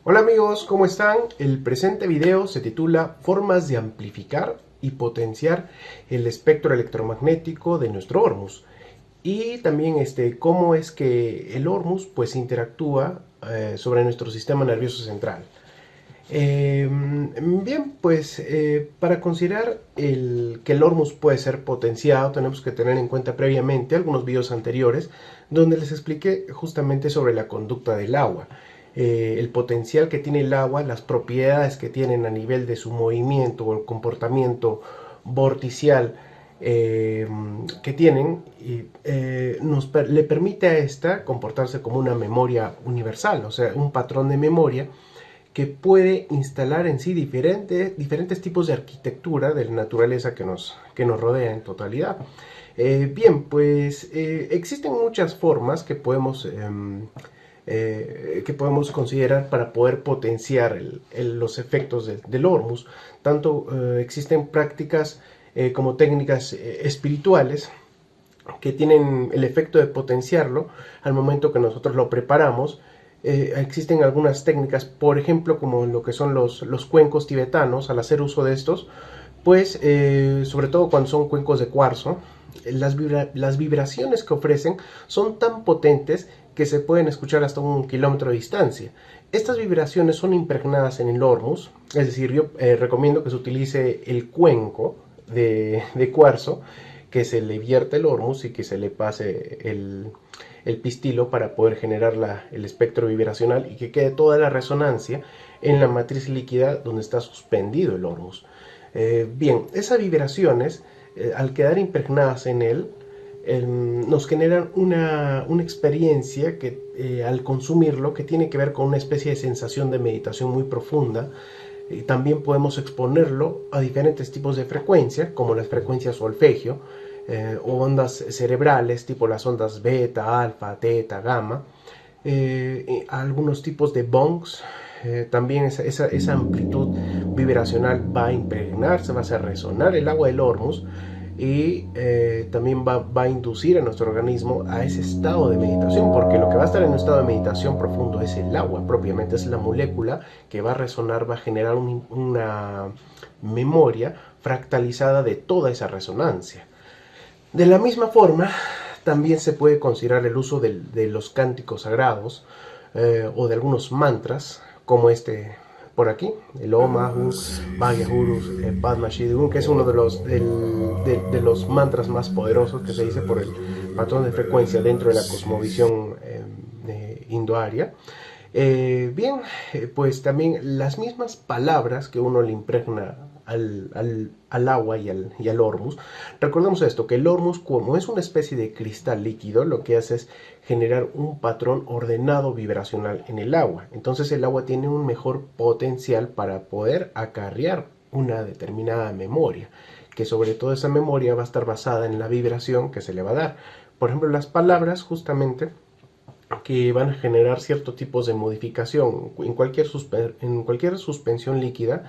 Hola amigos, ¿cómo están? El presente video se titula Formas de amplificar y potenciar el espectro electromagnético de nuestro Hormuz. Y también cómo es que el Hormuz pues interactúa sobre nuestro sistema nervioso central. Bien, pues para considerar que el Hormuz puede ser potenciado, tenemos que tener en cuenta previamente algunos videos anteriores donde les expliqué justamente sobre la conducta del agua, el potencial que tiene el agua, las propiedades que tienen a nivel de su movimiento o el comportamiento vorticial que tienen le permite a esta comportarse como una memoria universal, o sea, un patrón de memoria que puede instalar en sí diferentes tipos de arquitectura de la naturaleza que nos rodea en totalidad. Bien, pues existen muchas formas que podemos considerar para poder potenciar los efectos del Hormuz. Tanto existen prácticas como técnicas espirituales que tienen el efecto de potenciarlo al momento que nosotros lo preparamos. Existen algunas técnicas, por ejemplo, como lo que son los cuencos tibetanos. Al hacer uso de estos, pues sobre todo cuando son cuencos de cuarzo, las vibraciones que ofrecen son tan potentes que se pueden escuchar hasta 1 kilómetro de distancia. Estas vibraciones son impregnadas en el Hormuz, es decir, yo recomiendo que se utilice el cuenco de cuarzo, que se le vierte el Hormuz y que se le pase el pistilo para poder generar el espectro vibracional y que quede toda la resonancia en la matriz líquida donde está suspendido el Hormuz. Bien, esas vibraciones, al quedar impregnadas en él, nos generan una experiencia que al consumirlo, que tiene que ver con una especie de sensación de meditación muy profunda. También podemos exponerlo a diferentes tipos de frecuencia, como las frecuencias solfegio, o ondas cerebrales, tipo las ondas beta, alfa, teta, gamma, algunos tipos de bongs. También esa amplitud vibracional va a impregnarse, va a hacer resonar el agua del Hormuz y también va a inducir a nuestro organismo a ese estado de meditación, porque lo que va a estar en un estado de meditación profundo es el agua propiamente, es la molécula que va a resonar, va a generar una memoria fractalizada de toda esa resonancia. De la misma forma, también se puede considerar el uso de los cánticos sagrados o de algunos mantras, como este por aquí, el Om Ahu Bhagyahurus Padma Shri, que es uno de los mantras más poderosos que se dice por el patrón de frecuencia dentro de la cosmovisión indoaria. Bien, pues también las mismas palabras que uno le impregna al agua y al Hormuz. Recordemos esto, que el Hormuz, como es una especie de cristal líquido, lo que hace es generar un patrón ordenado vibracional en el agua. Entonces el agua tiene un mejor potencial para poder acarrear una determinada memoria, que sobre todo esa memoria va a estar basada en la vibración que se le va a dar. Por ejemplo, las palabras justamente que van a generar ciertos tipos de modificación en cualquier suspensión líquida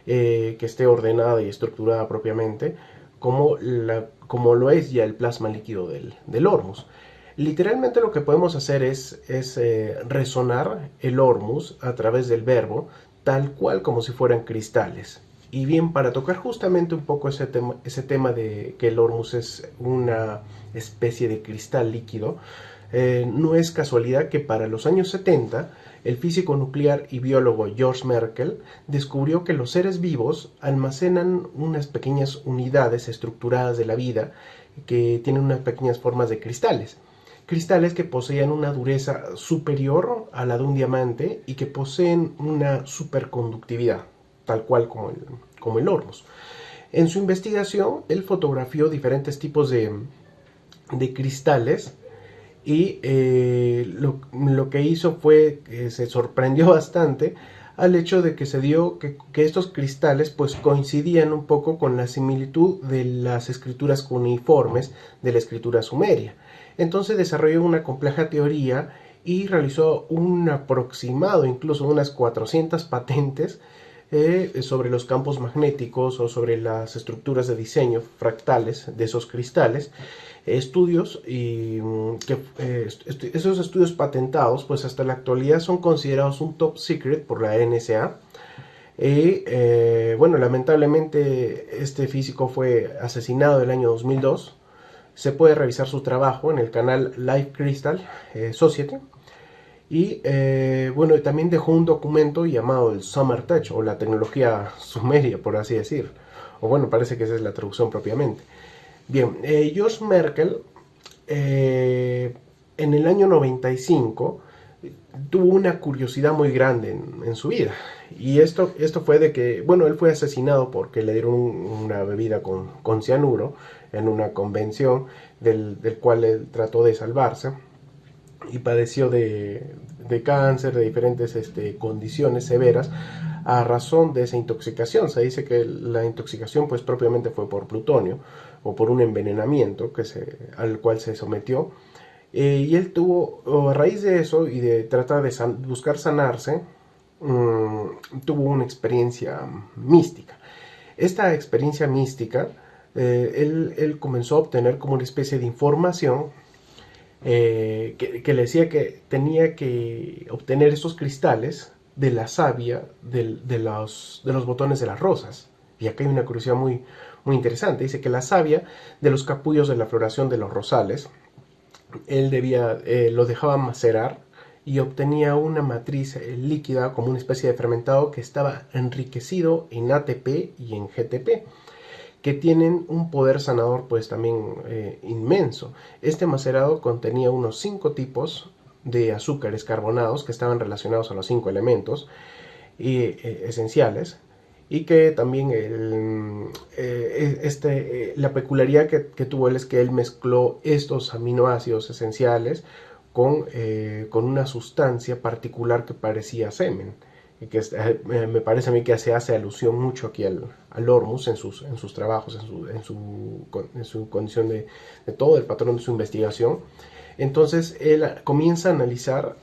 que esté ordenada y estructurada propiamente, como lo es ya el plasma líquido del Hormuz. Literalmente lo que podemos hacer es resonar el Hormuz a través del verbo, tal cual como si fueran cristales. Y bien, para tocar justamente un poco ese tema de que el Hormuz es una especie de cristal líquido, no es casualidad que para los años 70 el físico nuclear y biólogo George Merkel descubrió que los seres vivos almacenan unas pequeñas unidades estructuradas de la vida que tienen unas pequeñas formas de cristales. Cristales que poseen una dureza superior a la de un diamante y que poseen una superconductividad, tal cual como el Hormuz. En su investigación, él fotografió diferentes tipos de cristales y lo que hizo fue que se sorprendió bastante al hecho de que se dio que estos cristales pues coincidían un poco con la similitud de las escrituras cuneiformes de la escritura sumeria. Entonces desarrolló una compleja teoría y realizó un aproximado, incluso unas 400 patentes sobre los campos magnéticos o sobre las estructuras de diseño fractales de esos cristales. Estudios y esos estudios patentados pues hasta la actualidad son considerados un top secret por la NSA. Bueno, lamentablemente este físico fue asesinado en el año 2002. Se puede revisar su trabajo en el canal Live Crystal Society. Y bueno, también dejó un documento llamado el Sumer Tech, o la tecnología sumeria, por así decir. O bueno, parece que esa es la traducción propiamente. Bien, George Merkel en el año 95 tuvo una curiosidad muy grande en su vida. Y esto fue de que, bueno, él fue asesinado porque le dieron una bebida con cianuro en una convención del cual él trató de salvarse y padeció de cáncer, de diferentes condiciones severas a razón de esa intoxicación. Se dice que la intoxicación pues propiamente fue por plutonio o por un envenenamiento al cual se sometió. Y él tuvo, a raíz de eso y de tratar de buscar sanarse, tuvo una experiencia mística. Esta experiencia mística, él comenzó a obtener como una especie de información que le decía que tenía que obtener esos cristales de la savia de los botones de las rosas. Y acá hay una curiosidad muy, muy interesante. Dice que la savia de los capullos de la floración de los rosales, él lo dejaba macerar y obtenía una matriz líquida como una especie de fermentado que estaba enriquecido en ATP y en GTP, que tienen un poder sanador pues también inmenso. Este macerado contenía unos 5 tipos de azúcares carbonados que estaban relacionados a los 5 elementos esenciales, y que también la peculiaridad que tuvo él es que él mezcló estos aminoácidos esenciales con una sustancia particular que parecía semen, y que me parece a mí que se hace alusión mucho aquí al Ormus en sus trabajos, en su condición de todo el patrón de su investigación. Entonces él comienza a analizar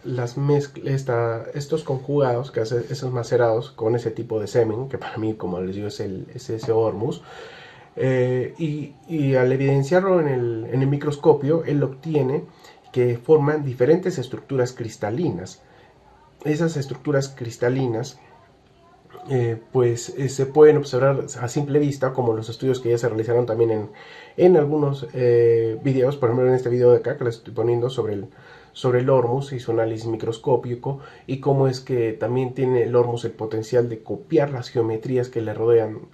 estos conjugados que hace esos macerados con ese tipo de semen, que para mí, como les digo, es ese Ormus. Y al evidenciarlo en el microscopio, él obtiene que forman diferentes estructuras cristalinas. Esas estructuras cristalinas se pueden observar a simple vista, como los estudios que ya se realizaron también en algunos videos. Por ejemplo, en este video de acá que les estoy poniendo sobre el Ormus y su análisis microscópico, y cómo es que también tiene el Ormus el potencial de copiar las geometrías que le rodean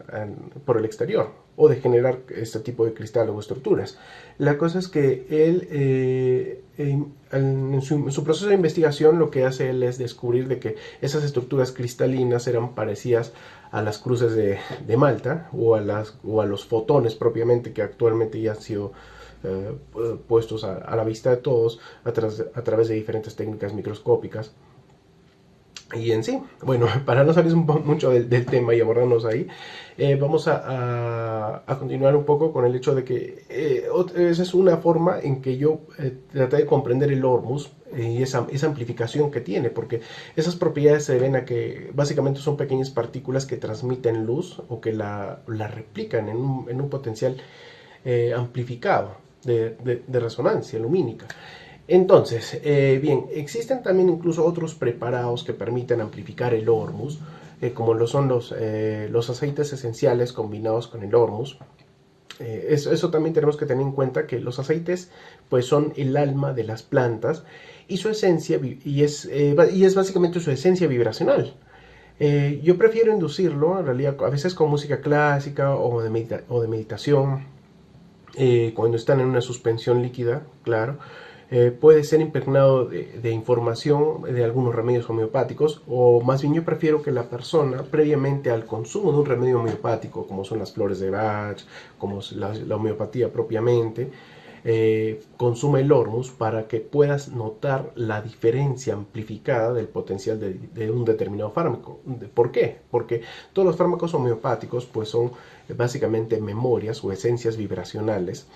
por el exterior, o de generar este tipo de cristal o estructuras. La cosa es que él, en su proceso de investigación, lo que hace él es descubrir de que esas estructuras cristalinas eran parecidas a las cruces de Malta, o a los fotones propiamente, que actualmente ya han sido puestos a la vista de todos a través de diferentes técnicas microscópicas. Y en sí, bueno, para no salir mucho del tema y abordarnos ahí, vamos a continuar un poco con el hecho de que esa es una forma en que yo traté de comprender el Ormus y esa amplificación que tiene, porque esas propiedades se deben a que básicamente son pequeñas partículas que transmiten luz o que la replican en un potencial amplificado de resonancia lumínica. Entonces, bien, existen también incluso otros preparados que permiten amplificar el Ormus, como lo son los aceites esenciales combinados con el Ormus. Eso también tenemos que tener en cuenta, que los aceites pues son el alma de las plantas, y su esencia y es básicamente su esencia vibracional. Yo prefiero inducirlo en realidad a veces con música clásica o de meditación, cuando están en una suspensión líquida, claro. Puede ser impregnado de información de algunos remedios homeopáticos, o más bien yo prefiero que la persona, previamente al consumo de un remedio homeopático, como son las flores de Bach, como la homeopatía propiamente, consuma el Ormus, para que puedas notar la diferencia amplificada del potencial de un determinado fármaco. ¿Por qué? Porque todos los fármacos homeopáticos pues son básicamente memorias o esencias vibracionales.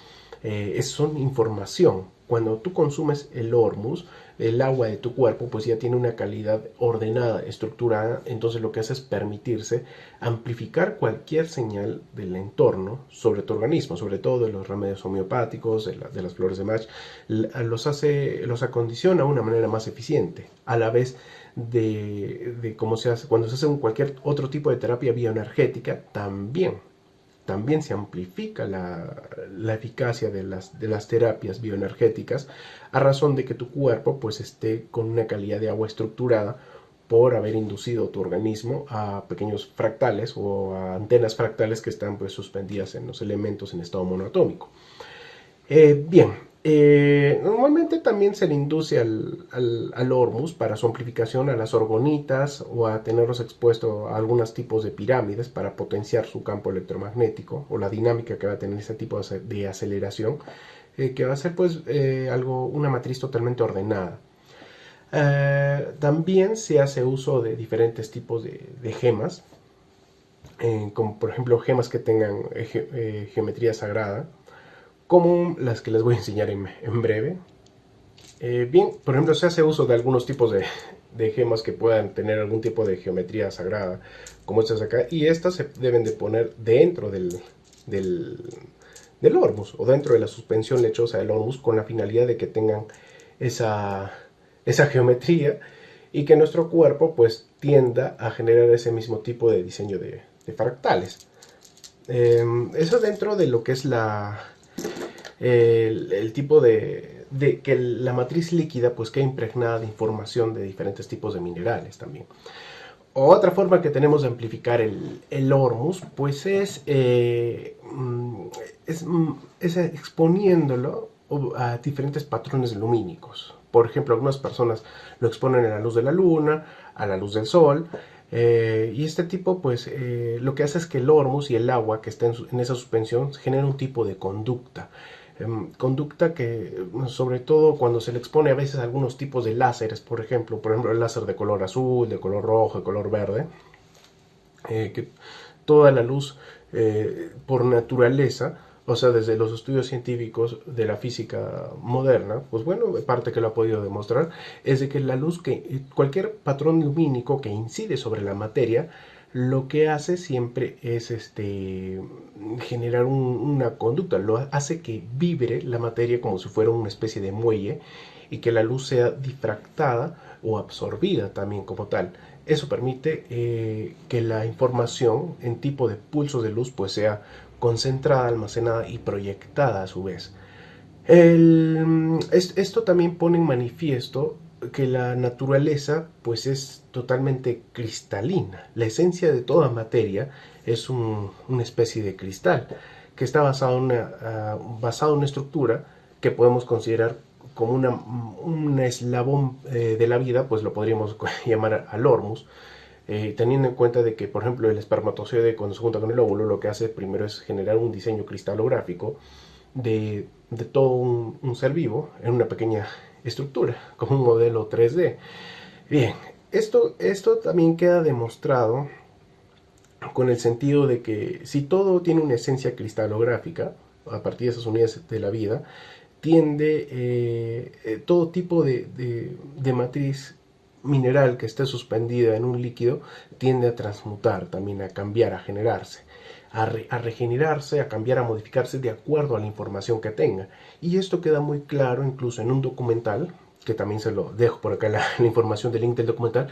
Son información cuando tú consumes el hormus, el agua de tu cuerpo pues ya tiene una calidad ordenada, estructurada, entonces lo que hace es permitirse amplificar cualquier señal del entorno sobre tu organismo, sobre todo de los remedios homeopáticos, de las flores de Bach, los acondiciona de una manera más eficiente, a la vez de cómo se hace, cuando se hace cualquier otro tipo de terapia bioenergética, también se amplifica la eficacia de las terapias bioenergéticas a razón de que tu cuerpo pues esté con una calidad de agua estructurada por haber inducido tu organismo a pequeños fractales o a antenas fractales que están pues suspendidas en los elementos en estado monoatómico. Normalmente también se le induce al hormus para su amplificación a las orgonitas o a tenerlos expuestos a algunos tipos de pirámides para potenciar su campo electromagnético o la dinámica que va a tener ese tipo de aceleración, que va a ser pues una matriz totalmente ordenada. También se hace uso de diferentes tipos de gemas, como por ejemplo gemas que tengan geometría sagrada, como las que les voy a enseñar en breve. Bien, por ejemplo, se hace uso de algunos tipos de gemas que puedan tener algún tipo de geometría sagrada, como estas acá, y estas se deben de poner dentro del hormus, o dentro de la suspensión lechosa del hormus, con la finalidad de que tengan esa geometría y que nuestro cuerpo pues tienda a generar ese mismo tipo de diseño de fractales. Eso dentro de lo que es el tipo de que la matriz líquida pues queda impregnada de información de diferentes tipos de minerales también. Otra forma que tenemos de amplificar el hormus pues es exponiéndolo a diferentes patrones lumínicos. Por ejemplo, algunas personas lo exponen a la luz de la luna, a la luz del sol, y este tipo pues lo que hace es que el hormus y el agua que está en esa suspensión genera un tipo de conducta. Conducta que sobre todo cuando se le expone a veces a algunos tipos de láseres, por ejemplo el láser de color azul, de color rojo, de color verde, que toda la luz por naturaleza, o sea, desde los estudios científicos de la física moderna, pues bueno, parte que lo ha podido demostrar, es de que la luz, cualquier patrón lumínico que incide sobre la materia, lo que hace siempre es generar una conducta, lo hace que vibre la materia como si fuera una especie de muelle y que la luz sea difractada o absorbida también como tal. Eso permite que la información en tipo de pulsos de luz pues sea concentrada, almacenada y proyectada a su vez. Esto también pone en manifiesto que la naturaleza pues es totalmente cristalina. La esencia de toda materia es una especie de cristal que está basado en una estructura que podemos considerar como un eslabón de la vida, pues lo podríamos llamar al hormus, teniendo en cuenta de que, por ejemplo, el espermatozoide cuando se junta con el óvulo lo que hace primero es generar un diseño cristalográfico de todo un ser vivo en una pequeña estructura, como un modelo 3D. Bien, esto también queda demostrado con el sentido de que si todo tiene una esencia cristalográfica, a partir de esas unidades de la vida, tiende todo tipo de matriz mineral que esté suspendida en un líquido, tiende a transmutar, también a cambiar, a generarse, a regenerarse, a cambiar, a modificarse de acuerdo a la información que tenga. Y esto queda muy claro incluso en un documental, que también se lo dejo por acá la información del link del documental,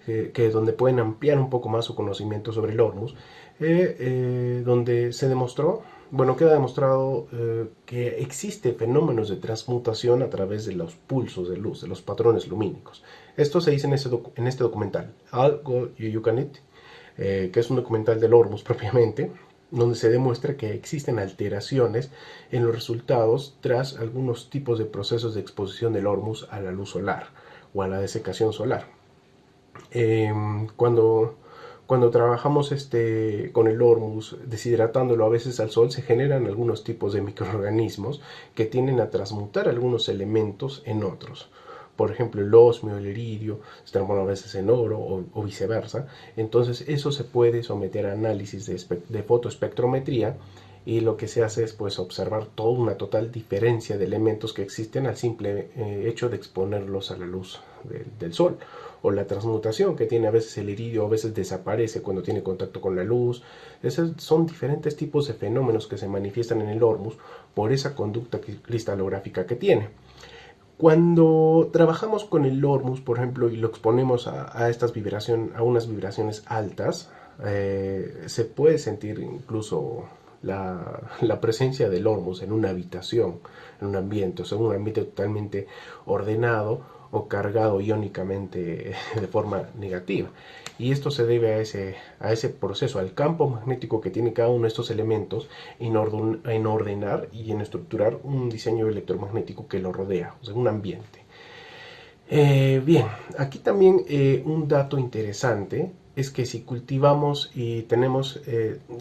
que donde pueden ampliar un poco más su conocimiento sobre el hormus, donde se demostró, bueno, queda demostrado que existe fenómenos de transmutación a través de los pulsos de luz, de los patrones lumínicos. Esto se dice en este documental, All Go You Can Eat, que es un documental del hormus propiamente, donde se demuestra que existen alteraciones en los resultados tras algunos tipos de procesos de exposición del hormus a la luz solar o a la desecación solar. Cuando trabajamos con el hormus, deshidratándolo a veces al sol, se generan algunos tipos de microorganismos que tienden a transmutar algunos elementos en otros. Por ejemplo, el osmio, el iridio, se transforman a veces en oro o viceversa. Entonces, eso se puede someter a análisis de fotoespectrometría y lo que se hace es pues observar toda una total diferencia de elementos que existen al simple hecho de exponerlos a la luz del sol, o la transmutación que tiene a veces el iridio, a veces desaparece cuando tiene contacto con la luz. Esos son diferentes tipos de fenómenos que se manifiestan en el Hormuz por esa conducta cristalográfica que tiene. Cuando trabajamos con el Hormuz, por ejemplo, y lo exponemos a estas a unas vibraciones altas, se puede sentir incluso la presencia del Hormuz en una habitación, en un ambiente, o sea, un ambiente totalmente ordenado o cargado iónicamente de forma negativa. Y esto se debe a ese proceso, al campo magnético que tiene cada uno de estos elementos en ordenar y en estructurar un diseño electromagnético que lo rodea, o sea, un ambiente. Bien, aquí también un dato interesante es que si cultivamos y tenemos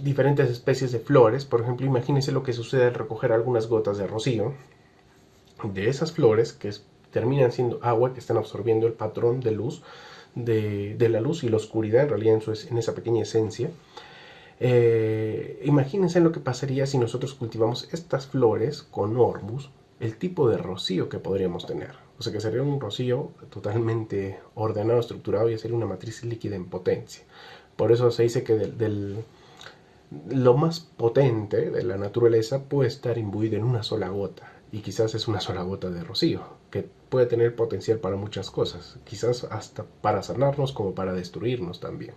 diferentes especies de flores, por ejemplo, imagínense lo que sucede al recoger algunas gotas de rocío de esas flores que terminan siendo agua, que están absorbiendo el patrón de luz de la luz y la oscuridad, en realidad en esa pequeña esencia. Imagínense lo que pasaría si nosotros cultivamos estas flores con Hormuz, el tipo de rocío que podríamos tener. O sea que sería un rocío totalmente ordenado, estructurado, y sería una matriz líquida en potencia. Por eso se dice que lo más potente de la naturaleza puede estar imbuido en una sola gota. Y quizás es una sola gota de rocío, que puede tener potencial para muchas cosas. Quizás hasta para sanarnos como para destruirnos también.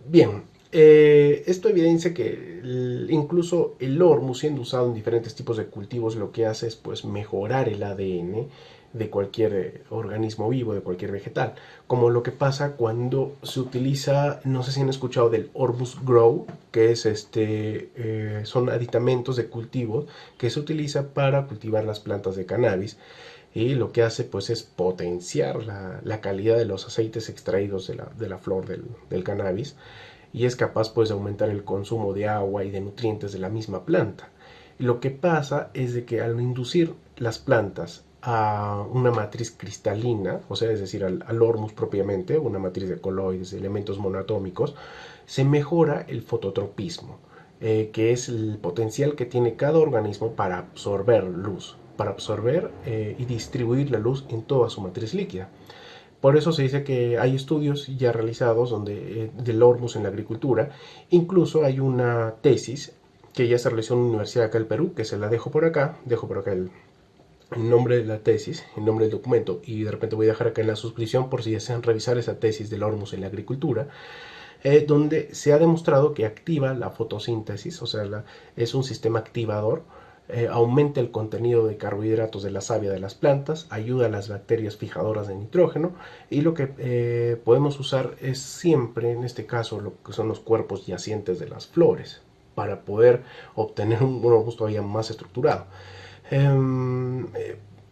Bien, esto evidencia que incluso el Hormuz, siendo usado en diferentes tipos de cultivos, lo que hace es pues mejorar el ADN de cualquier organismo vivo, de cualquier vegetal, como lo que pasa cuando se utiliza, no sé si han escuchado del Hormuz Grow, que es son aditamentos de cultivos que se utiliza para cultivar las plantas de cannabis, y lo que hace pues es potenciar la calidad de los aceites extraídos de la flor del cannabis, y es capaz pues de aumentar el consumo de agua y de nutrientes de la misma planta. Y lo que pasa es de que al inducir las plantas a una matriz cristalina, o sea, es decir, al Hormuz propiamente, una matriz de coloides, de elementos monoatómicos, se mejora el fototropismo, que es el potencial que tiene cada organismo para absorber luz, para absorber y distribuir la luz en toda su matriz líquida. Por eso se dice que hay estudios ya realizados del Hormuz en la agricultura. Incluso hay una tesis que ya se realizó en una universidad acá del Perú, que se la dejo por acá el nombre de la tesis, el nombre del documento, y de repente voy a dejar acá en la suscripción por si desean revisar esa tesis del Hormuz en la agricultura, donde se ha demostrado que activa la fotosíntesis, o sea, es un sistema activador. Aumenta el contenido de carbohidratos de la savia de las plantas, ayuda a las bacterias fijadoras de nitrógeno, y lo que podemos usar es siempre, en este caso, lo que son los cuerpos yacientes de las flores, para poder obtener un Hormuz todavía más estructurado.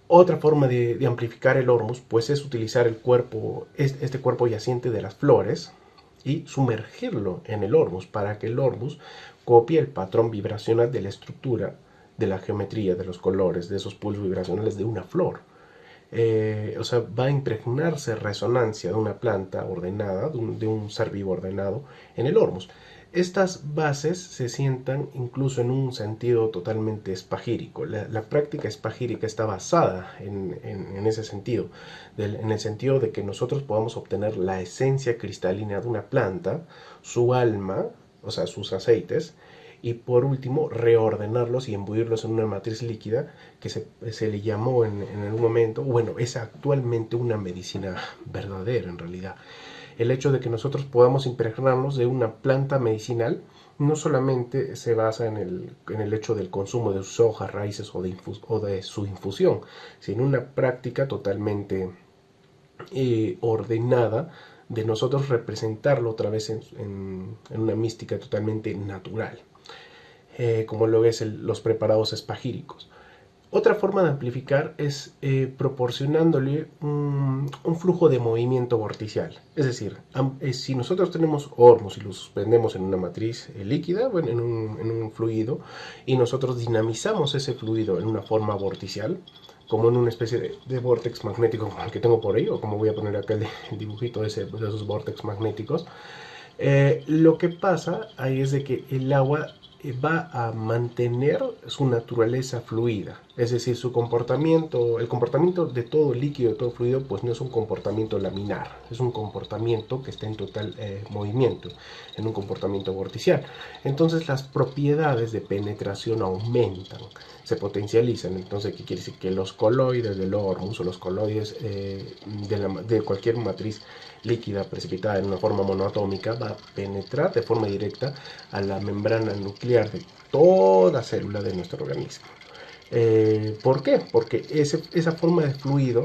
Otra forma de amplificar el Hormuz pues es utilizar este cuerpo yaciente de las flores y sumergirlo en el Hormuz para que el Hormuz copie el patrón vibracional de la estructura, de la geometría, de los colores, de esos pulsos vibracionales de una flor. O sea, va a impregnarse resonancia de una planta ordenada, de un ser vivo ordenado en el Hormuz. Estas bases se sientan incluso en un sentido totalmente espagírico. La práctica espagírica está basada en ese sentido, en el sentido de que nosotros podamos obtener la esencia cristalina de una planta, su alma, o sea, sus aceites, y por último reordenarlos y imbuirlos en una matriz líquida que se le llamó en algún momento, bueno, es actualmente una medicina verdadera en realidad. El hecho de que nosotros podamos impregnarnos de una planta medicinal no solamente se basa en el hecho del consumo de sus hojas, raíces o de su infusión, sino una práctica totalmente ordenada de nosotros representarlo otra vez en una mística totalmente natural, como lo es los preparados espagíricos. Otra forma de amplificar es proporcionándole un flujo de movimiento vorticial. Es decir, si nosotros tenemos Hormuz y lo suspendemos en una matriz líquida, bueno, en un fluido, y nosotros dinamizamos ese fluido en una forma vorticial, como en una especie de vórtex magnético como el que tengo por ahí, o como voy a poner acá el dibujito de esos vórtex magnéticos, Lo que pasa ahí es de que el agua va a mantener su naturaleza fluida, es decir, su comportamiento, el comportamiento de todo líquido, de todo fluido, pues no es un comportamiento laminar, es un comportamiento que está en total movimiento, en un comportamiento vorticial. Entonces las propiedades de penetración aumentan, se potencializan. Entonces, ¿qué quiere decir? Que los coloides del Hormuz o los coloides de cualquier matriz líquida precipitada en una forma monoatómica va a penetrar de forma directa a la membrana nuclear de toda célula de nuestro organismo. ¿Por qué? Porque esa forma de fluido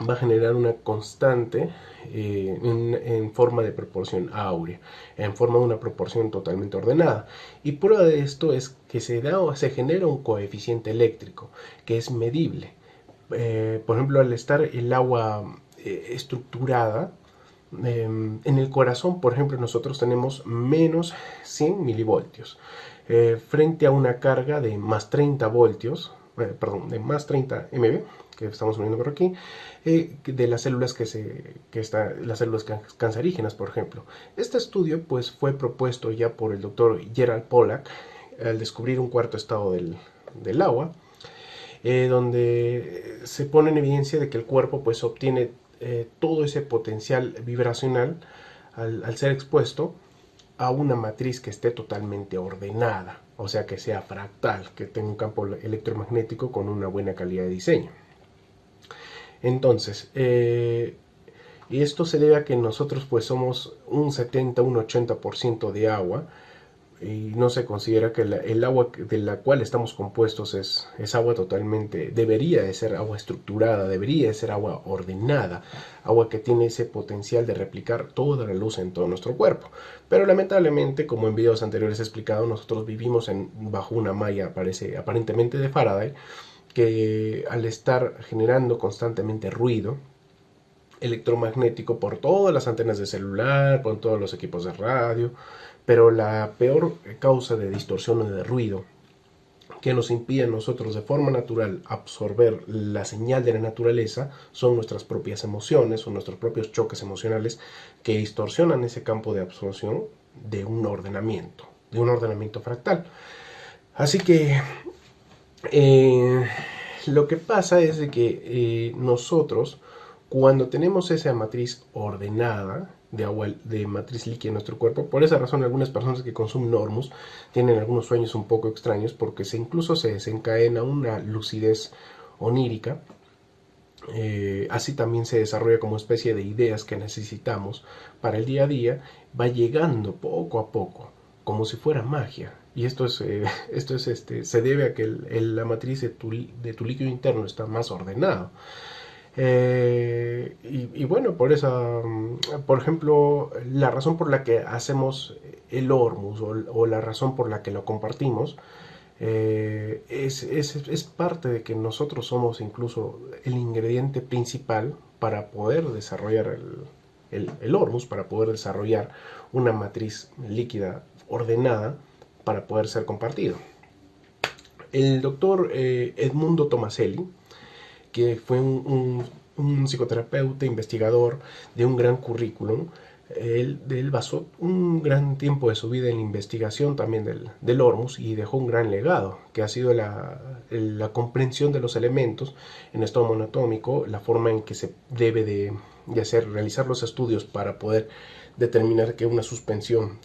va a generar una constante en forma de proporción áurea, en forma de una proporción totalmente ordenada. Y prueba de esto es que se genera un coeficiente eléctrico que es medible. Por ejemplo, al estar el agua estructurada, en el corazón, por ejemplo, nosotros tenemos menos 100 milivoltios frente a una carga de más 30 voltios, de más 30 MV, que estamos viendo por aquí, de las células las células cancerígenas, por ejemplo. Este estudio pues fue propuesto ya por el doctor Gerald Pollack al descubrir un cuarto estado del agua, donde se pone en evidencia de que el cuerpo pues obtiene todo ese potencial vibracional al ser expuesto a una matriz que esté totalmente ordenada, o sea, que sea fractal, que tenga un campo electromagnético con una buena calidad de diseño. Entonces, y esto se debe a que nosotros pues somos un 70, un 80% de agua, y no se considera que el agua de la cual estamos compuestos es agua totalmente, debería de ser agua estructurada, debería de ser agua ordenada, agua que tiene ese potencial de replicar toda la luz en todo nuestro cuerpo. Pero lamentablemente, como en videos anteriores he explicado, nosotros vivimos bajo una malla aparentemente de Faraday, que al estar generando constantemente ruido electromagnético por todas las antenas de celular, por todos los equipos de radio, pero la peor causa de distorsión o de ruido que nos impide a nosotros de forma natural absorber la señal de la naturaleza son nuestras propias emociones o nuestros propios choques emocionales que distorsionan ese campo de absorción de un ordenamiento fractal. Así que lo que pasa es de que nosotros, cuando tenemos esa matriz ordenada de agua, de matriz líquida en nuestro cuerpo, por esa razón algunas personas que consumen Hormuz tienen algunos sueños un poco extraños, porque incluso se desencadena una lucidez onírica. Así también se desarrolla como especie de ideas que necesitamos para el día a día, va llegando poco a poco, como si fuera magia. Y esto se debe a que la matriz de tu líquido interno está más ordenado. Y bueno, por ejemplo, la razón por la que hacemos el Hormuz o la razón por la que lo compartimos es parte de que nosotros somos incluso el ingrediente principal para poder desarrollar el Hormuz, para poder desarrollar una matriz líquida ordenada para poder ser compartido. El doctor Edmundo Tomaselli, que fue un psicoterapeuta, investigador de un gran currículum, él basó un gran tiempo de su vida en la investigación también del Hormuz y dejó un gran legado, que ha sido la comprensión de los elementos en estado monoatómico, la forma en que se debe de realizar los estudios para poder determinar que una suspensión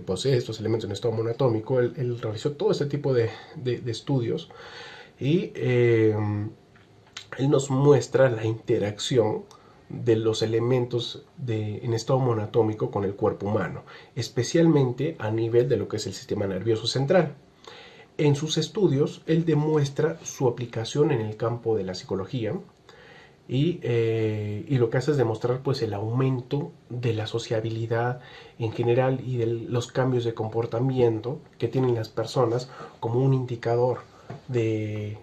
posee estos elementos en estado monoatómico. Él realizó todo este tipo de estudios y él nos muestra la interacción de los elementos en estado monoatómico con el cuerpo humano, especialmente a nivel de lo que es el sistema nervioso central. En sus estudios, él demuestra su aplicación en el campo de la psicología y lo que hace es demostrar pues el aumento de la sociabilidad en general y de los cambios de comportamiento que tienen las personas como un indicador de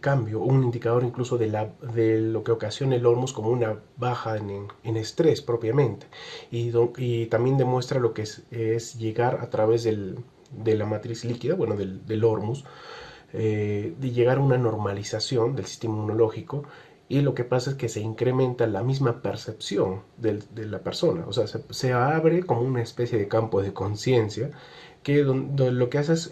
cambio, un indicador incluso de lo que ocasiona el Hormuz como una baja en estrés propiamente, y también demuestra lo que es llegar a través de la matriz líquida, bueno, del Hormuz, de llegar a una normalización del sistema inmunológico y lo que pasa es que se incrementa la misma percepción de la persona, o sea, se abre como una especie de campo de conciencia que lo que hace es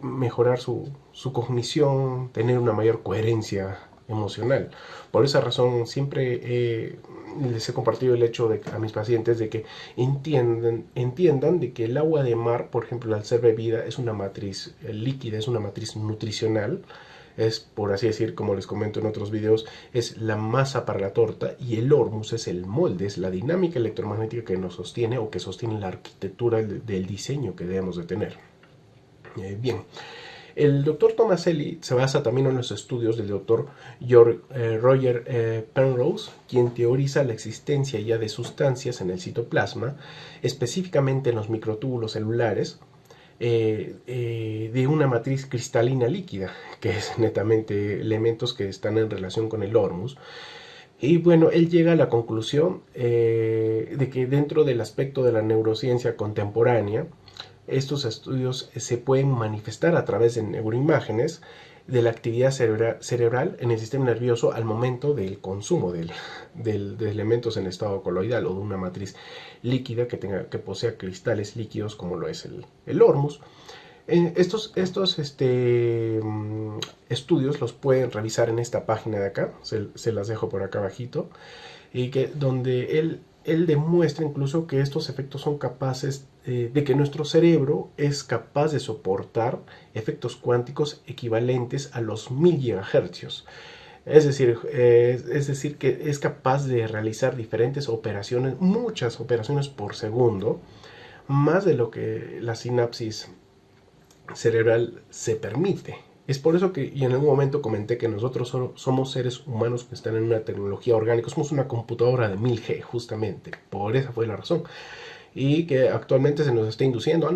mejorar su cognición, tener una mayor coherencia emocional. Por esa razón siempre les he compartido el hecho a mis pacientes de que entiendan de que el agua de mar, por ejemplo, al ser bebida, es una matriz líquida, es una matriz nutricional. Es, por así decir, como les comento en otros videos, es la masa para la torta, y el hormus es el molde, es la dinámica electromagnética que nos sostiene o que sostiene la arquitectura del diseño que debemos de tener. Bien, el doctor Tomaselli se basa también en los estudios del doctor Roger Penrose, quien teoriza la existencia ya de sustancias en el citoplasma, específicamente en los microtúbulos celulares, de una matriz cristalina líquida, que es netamente elementos que están en relación con el hormus. Y bueno, él llega a la conclusión de que dentro del aspecto de la neurociencia contemporánea, estos estudios se pueden manifestar a través de neuroimágenes de la actividad cerebral en el sistema nervioso al momento del consumo de elementos en estado coloidal o de una matriz líquida que posea cristales líquidos como lo es el hormus. Estos estudios los pueden revisar en esta página de acá, se las dejo por acá abajito, y donde él demuestra incluso que estos efectos son capaces de que nuestro cerebro es capaz de soportar efectos cuánticos equivalentes a los 1000 GHz. Es decir, que es capaz de realizar diferentes operaciones, muchas operaciones por segundo, más de lo que la sinapsis cerebral se permite. Es por eso que y en algún momento comenté que nosotros somos seres humanos que están en una tecnología orgánica, somos una computadora de 1000G, justamente, por esa fue la razón. Y que actualmente se nos está induciendo,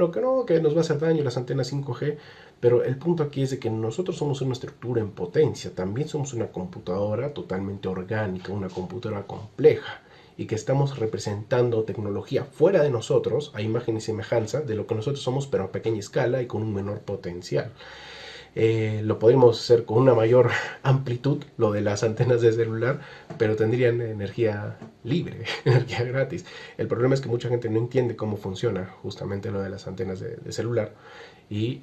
que nos va a hacer daño las antenas 5G, pero el punto aquí es de que nosotros somos una estructura en potencia, también somos una computadora totalmente orgánica, una computadora compleja, y que estamos representando tecnología fuera de nosotros, a imagen y semejanza de lo que nosotros somos, pero a pequeña escala y con un menor potencial. Lo podríamos hacer con una mayor amplitud, lo de las antenas de celular, pero tendrían energía libre, energía gratis. El problema es que mucha gente no entiende cómo funciona justamente lo de las antenas de celular, y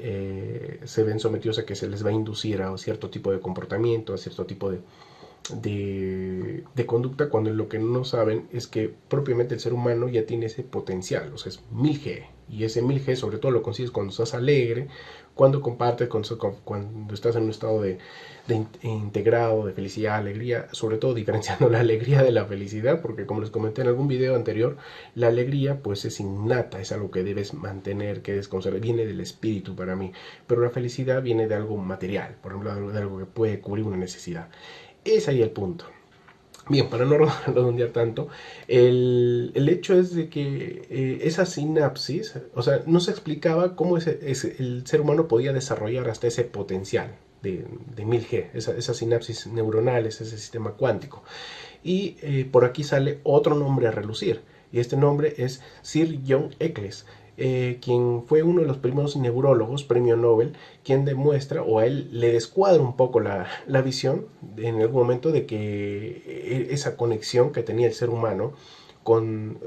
se ven sometidos a que se les va a inducir a cierto tipo de comportamiento, a cierto tipo de conducta, cuando lo que no saben es que propiamente el ser humano ya tiene ese potencial, o sea, es 1000G, y ese 1000G sobre todo lo consigues cuando estás alegre, cuando compartes, cuando estás en un estado de integrado, de felicidad, alegría, sobre todo diferenciando la alegría de la felicidad, porque como les comenté en algún video anterior, la alegría pues es innata, es algo que debes mantener, que debes conservar, viene del espíritu para mí, pero la felicidad viene de algo material, por ejemplo, de algo que puede cubrir una necesidad. Es ahí el punto. Bien, para no redondear tanto, el hecho es de que esa sinapsis, o sea, no se explicaba cómo el ser humano podía desarrollar hasta ese potencial de 1000G, esas sinapsis neuronales, ese sistema cuántico. Y por aquí sale otro nombre a relucir, y este nombre es Sir John Eccles, quien fue uno de los primeros neurólogos, premio Nobel, quien demuestra, o a él le descuadra un poco la visión en algún momento de que esa conexión que tenía el ser humano con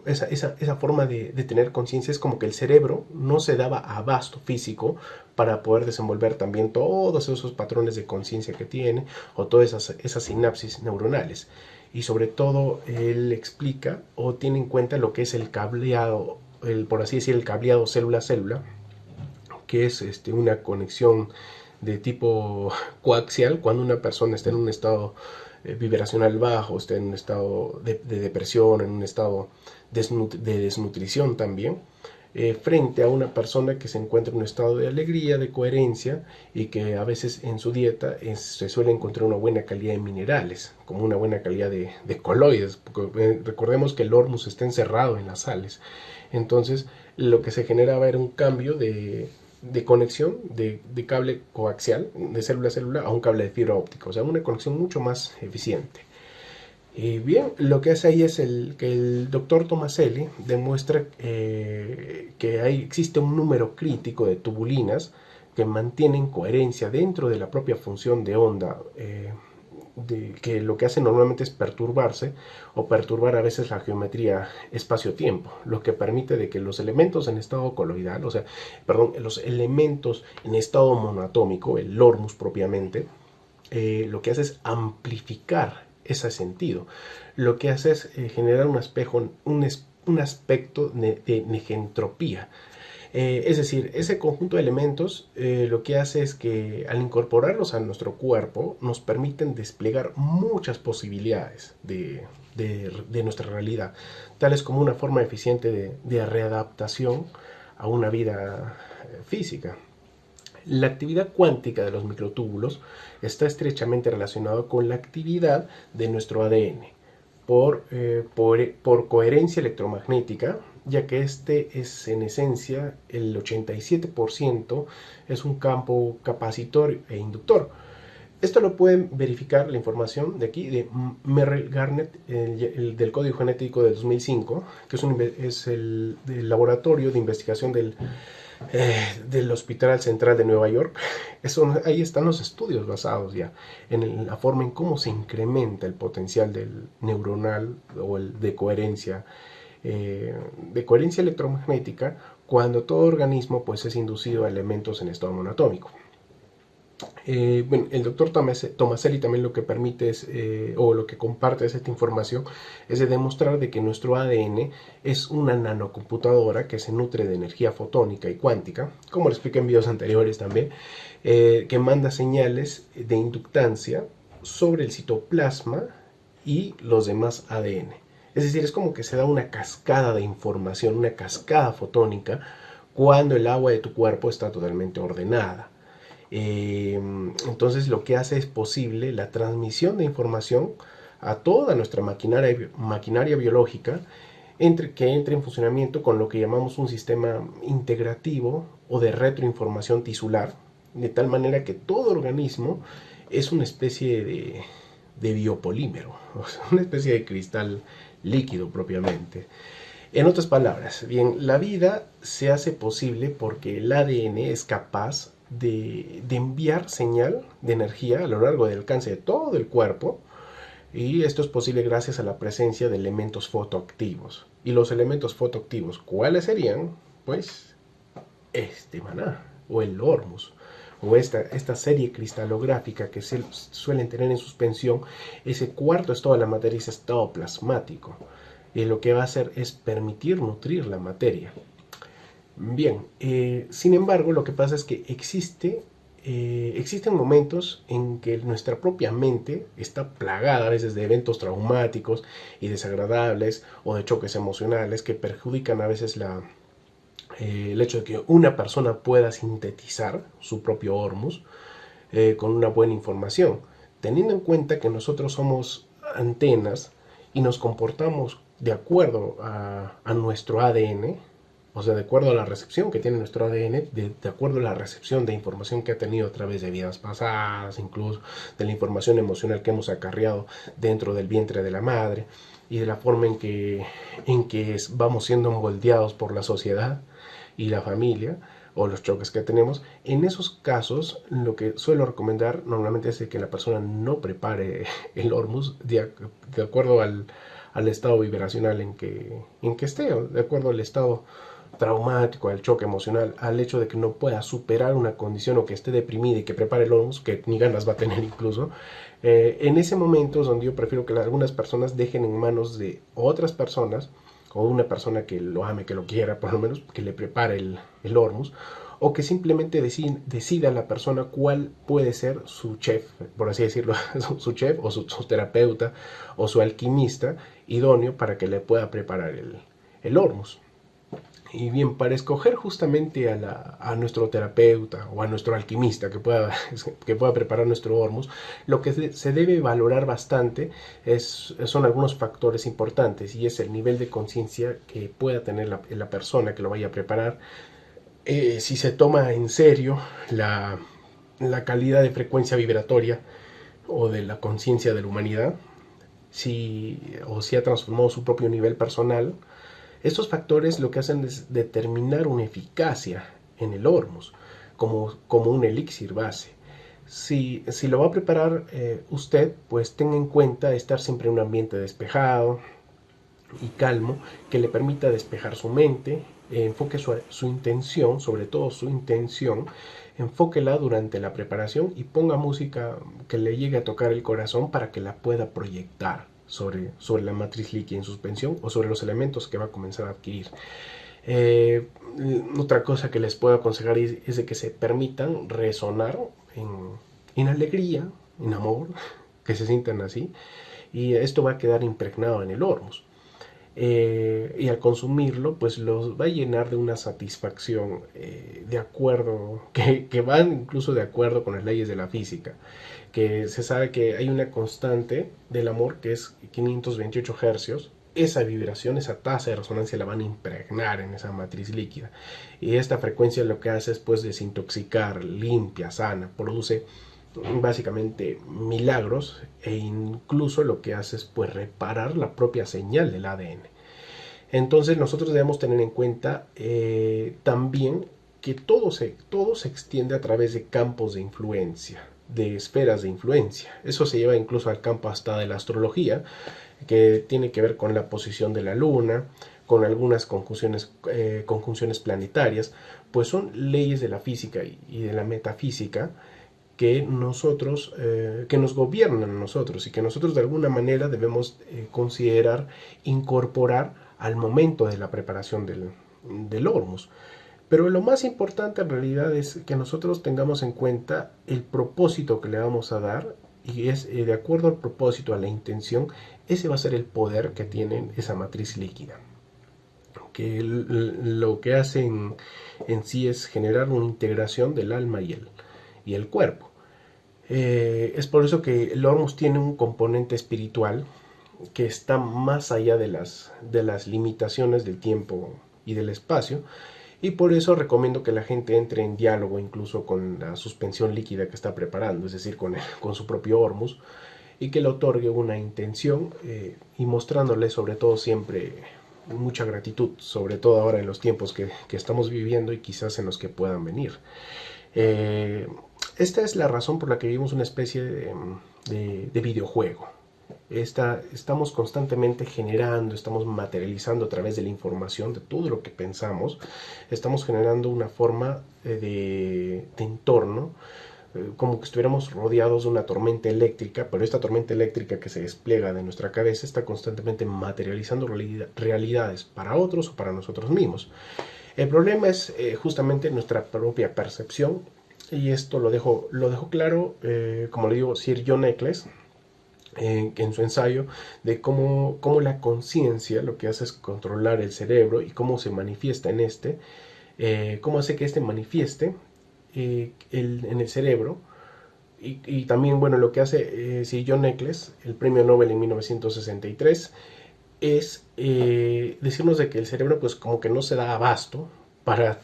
esa forma de tener conciencia, es como que el cerebro no se daba abasto físico para poder desenvolver también todos esos patrones de conciencia que tiene, o todas esas sinapsis neuronales. Y sobre todo él explica o tiene en cuenta lo que es el cableado, por así decir, el cableado célula-célula, que es una conexión de tipo coaxial, cuando una persona está en un estado vibracional bajo, está en un estado de depresión, en un estado de desnutrición también, frente a una persona que se encuentra en un estado de alegría, de coherencia, y que a veces en su dieta se suele encontrar una buena calidad de minerales, como una buena calidad de coloides, porque recordemos que el hormus está encerrado en las sales. Entonces lo que se generaba era un cambio de conexión de cable coaxial, de célula a célula, a un cable de fibra óptica, o sea, una conexión mucho más eficiente. Y bien, lo que hace ahí es que el doctor Tomaselli demuestra que existe un número crítico de tubulinas que mantienen coherencia dentro de la propia función de onda que lo que hace normalmente es perturbarse o perturbar a veces la geometría espacio-tiempo, lo que permite de que los elementos en estado coloidal, los elementos en estado monoatómico, el Lormus propiamente, lo que hace es amplificar ese sentido. Lo que hace es generar un aspecto de negentropía. Es decir, ese conjunto de elementos lo que hace es que al incorporarlos a nuestro cuerpo nos permiten desplegar muchas posibilidades de nuestra realidad, tales como una forma eficiente de readaptación a una vida física. La actividad cuántica de los microtúbulos está estrechamente relacionada con la actividad de nuestro ADN por coherencia electromagnética, ya que este es en esencia el 87% es un campo capacitor e inductor. Esto lo pueden verificar la información de aquí de Merrill Garnett, del Código Genético de 2005, que es el laboratorio de investigación del Hospital Central de Nueva York. Ahí están los estudios basados ya en la forma en cómo se incrementa el potencial del neuronal o el de coherencia electromagnética cuando todo organismo pues, es inducido a elementos en estado monoatómico. El doctor Tomaselli también lo que permite es, o lo que comparte es esta información, es de demostrar de que nuestro ADN es una nanocomputadora que se nutre de energía fotónica y cuántica, como lo expliqué en videos anteriores también, que manda señales de inductancia sobre el citoplasma y los demás ADN. Es decir, es como que se da una cascada de información, una cascada fotónica, cuando el agua de tu cuerpo está totalmente ordenada. Entonces lo que hace es posible la transmisión de información a toda nuestra maquinaria biológica que entre en funcionamiento con lo que llamamos un sistema integrativo o de retroinformación tisular, de tal manera que todo organismo es una especie de biopolímero, o sea, una especie de cristal líquido propiamente. En otras palabras, bien, la vida se hace posible porque el ADN es capaz de enviar señal de energía a lo largo del alcance de todo el cuerpo, y esto es posible gracias a la presencia de elementos fotoactivos. Y los elementos fotoactivos, ¿cuáles serían? Pues este maná, o el Lormus, o esta serie cristalográfica que suelen tener en suspensión ese cuarto estado de la materia, ese estado plasmático. Y lo que va a hacer es permitir nutrir la materia. Bien, sin embargo, lo que pasa es que existen momentos en que nuestra propia mente está plagada a veces de eventos traumáticos y desagradables o de choques emocionales que perjudican a veces el hecho de que una persona pueda sintetizar su propio Ormus con una buena información, teniendo en cuenta que nosotros somos antenas y nos comportamos de acuerdo a nuestro ADN. O sea, de acuerdo a la recepción que tiene nuestro ADN, de acuerdo a la recepción de información que ha tenido a través de vidas pasadas, incluso de la información emocional que hemos acarreado dentro del vientre de la madre, y de la forma en que vamos siendo moldeados por la sociedad y la familia, o los choques que tenemos. En esos casos, lo que suelo recomendar normalmente es que la persona no prepare el Ormus de acuerdo al estado vibracional en que esté, o de acuerdo al estado traumático, al choque emocional, al hecho de que no pueda superar una condición o que esté deprimida y que prepare el Ormus, que ni ganas va a tener incluso. En ese momento es donde yo prefiero que algunas personas dejen en manos de otras personas, o una persona que lo ame, que lo quiera, por lo menos que le prepare el Ormus, o que simplemente decida la persona cuál puede ser su chef, por así decirlo, su chef o su terapeuta o su alquimista idóneo para que le pueda preparar el Ormus. Y bien, para escoger justamente a nuestro terapeuta o a nuestro alquimista que pueda preparar nuestro Ormus, lo que se debe valorar bastante son algunos factores importantes, y es el nivel de conciencia que pueda tener la persona que lo vaya a preparar, si se toma en serio la calidad de frecuencia vibratoria o de la conciencia de la humanidad, si ha transformado su propio nivel personal. Estos factores lo que hacen es determinar una eficacia en el Ormus como un elixir base. Si lo va a preparar usted, pues tenga en cuenta estar siempre en un ambiente despejado y calmo, que le permita despejar su mente, enfoque su intención, sobre todo su intención, enfóquela durante la preparación y ponga música que le llegue a tocar el corazón para que la pueda proyectar sobre la matriz líquida en suspensión o sobre los elementos que va a comenzar a adquirir. Eh, Otra cosa que les puedo aconsejar es de que se permitan resonar en alegría, en amor, que se sientan así, y esto va a quedar impregnado en el hormus. Y al consumirlo, pues los va a llenar de una satisfacción de acuerdo, que van incluso de acuerdo con las leyes de la física, que se sabe que hay una constante del amor que es 528 hercios. Esa vibración, esa tasa de resonancia la van a impregnar en esa matriz líquida. Y esta frecuencia lo que hace es pues desintoxicar, limpia, sana, produce básicamente milagros, e incluso lo que hace es pues reparar la propia señal del ADN. Entonces nosotros debemos tener en cuenta también que todo se extiende a través de campos de influencia, de esferas de influencia. Eso se lleva incluso al campo hasta de la astrología, que tiene que ver con la posición de la luna, con algunas conjunciones planetarias, pues son leyes de la física y de la metafísica que que nos gobiernan a nosotros y que nosotros de alguna manera debemos considerar, incorporar al momento de la preparación del hormus. Pero lo más importante en realidad es que nosotros tengamos en cuenta el propósito que le vamos a dar, y es de acuerdo al propósito, a la intención, ese va a ser el poder que tiene esa matriz líquida. Que lo que hace en sí es generar una integración del alma y el cuerpo. Es por eso que el hormus tiene un componente espiritual que está más allá de las limitaciones del tiempo y del espacio, y por eso recomiendo que la gente entre en diálogo incluso con la suspensión líquida que está preparando, es decir, con su propio hormus, y que le otorgue una intención, y mostrándole sobre todo siempre mucha gratitud, sobre todo ahora en los tiempos que estamos viviendo y quizás en los que puedan venir. Eh, Esta es la razón por la que vivimos una especie de videojuego. Estamos constantemente generando, estamos materializando a través de la información, de todo lo que pensamos, estamos generando una forma de entorno, como que estuviéramos rodeados de una tormenta eléctrica, pero esta tormenta eléctrica que se despliega de nuestra cabeza está constantemente materializando realidades para otros o para nosotros mismos. El problema es justamente nuestra propia percepción, y esto lo dejo claro, como le digo, Sir John Eccles, en su ensayo, de cómo la conciencia lo que hace es controlar el cerebro y cómo se manifiesta en cómo hace que manifieste en el cerebro. Y también, bueno, lo que hace Sir John Eccles, el premio Nobel en 1963, es decirnos de que el cerebro pues como que no se da abasto para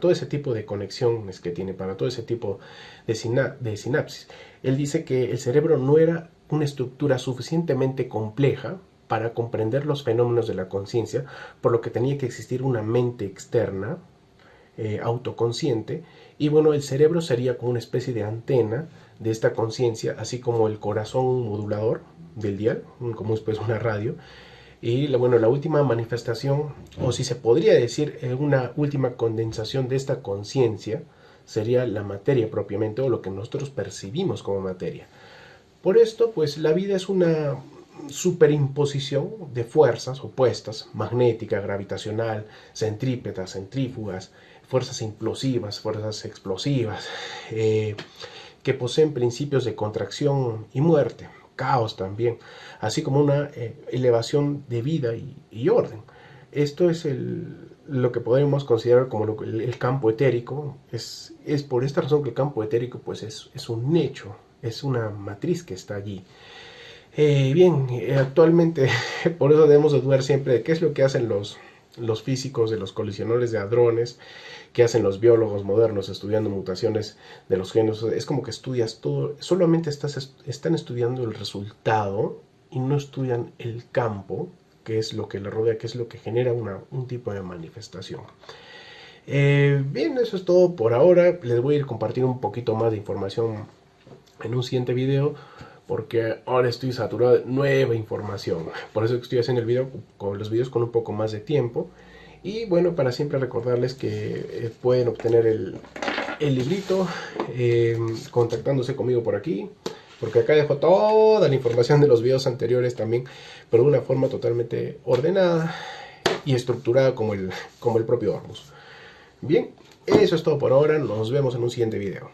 todo ese tipo de conexiones que tiene, para todo ese tipo de sinapsis. Él dice que el cerebro no era una estructura suficientemente compleja para comprender los fenómenos de la conciencia, por lo que tenía que existir una mente externa, autoconsciente, y bueno, el cerebro sería como una especie de antena de esta conciencia, así como el corazón modulador del dial, como después una radio. Y bueno, la última manifestación, o si se podría decir una última condensación de esta conciencia, sería la materia propiamente, o lo que nosotros percibimos como materia. Por esto, pues la vida es una superimposición de fuerzas opuestas, magnética, gravitacional, centrípetas, centrífugas, fuerzas implosivas, fuerzas explosivas, que poseen principios de contracción y muerte, caos también, así como una elevación de vida y orden. Esto es lo que podemos considerar como el campo etérico. Es por esta razón que el campo etérico pues es un hecho, es una matriz que está allí. Actualmente por eso debemos de dudar siempre de qué es lo que hacen los físicos de los colisionadores de hadrones, qué hacen los biólogos modernos estudiando mutaciones de los genes. Es como que estudias todo, solamente están estudiando el resultado y no estudian el campo, que es lo que le rodea, que es lo que genera un tipo de manifestación. Bien, eso es todo por ahora. Les voy a ir compartiendo un poquito más de información en un siguiente video, porque ahora estoy saturado de nueva información. Por eso estoy haciendo el video con los videos con un poco más de tiempo. Y bueno, para siempre recordarles que pueden obtener el librito contactándose conmigo por aquí, porque acá dejo toda la información de los videos anteriores también, pero de una forma totalmente ordenada y estructurada como el propio Ormus. Bien, eso es todo por ahora. Nos vemos en un siguiente video.